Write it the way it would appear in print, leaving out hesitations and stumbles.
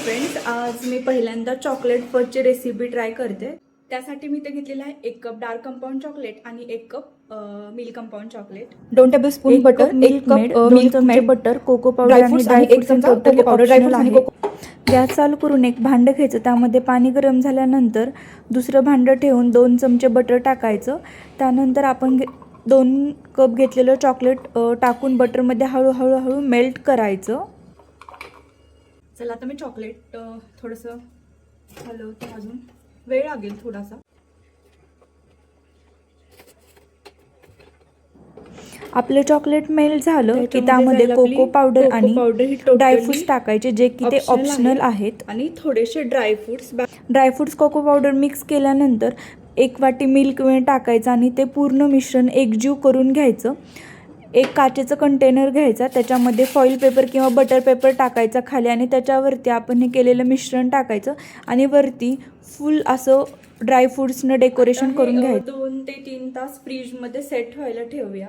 Friends, आज मी पहिल्यांदा chocolate फजची recipe try करते। त्यासाठी मी इथे घेतलेला आहे 1 कप डार्क कंपाऊंड चॉकलेट आणि 1 cup milk compound chocolate, 2 tablespoon butter, milk made, 2 चमचे बटर, कोको पावडर आणि ड्रायफ्रुट्स टोटली ऑप्शनल आहे। गॅस चालू करून एक भांडं घ्यायचं, त्यामध्ये पाणी गरम झाल्यानंतर दुसरं भांडं ठेवून 2 चमचे बटर टाकायचं। त्यानंतर आपण 2 कप घेतलेलं चॉकलेट टाकून बटरमध्ये हळूहळू मेल्ट करायचं। चला आता मी चॉकलेट थोडंसं हलवते, अजून वेळ लागेल थोडासा। आपलं चॉकलेट मेल्ट झालं की त्यामध्ये कोको पावडर आणि ड्रायफ्रुट्स टाकायचे, जे की ते ऑप्शनल आहेत। आणि थोडेसे ड्रायफ्रुट्स कोको पावडर मिक्स केल्यानंतर 1 वाटी मिल्क मेड टाकायचं आणि ते पूर्ण मिश्रण एकजीव करून घ्यायचं। एक काचेचं कंटेनर घ्यायचा, त्याच्यामध्ये फॉईल पेपर किंवा बटर पेपर टाकायचा खाली आणि त्याच्यावरती आपण हे केलेलं मिश्रण टाकायचं आणि वरती फुल असं ड्रायफ्रुट्सनं डेकोरेशन करून घ्यायचं। 2 ते 3 तास फ्रीजमध्ये सेट व्हायला ठेवूया।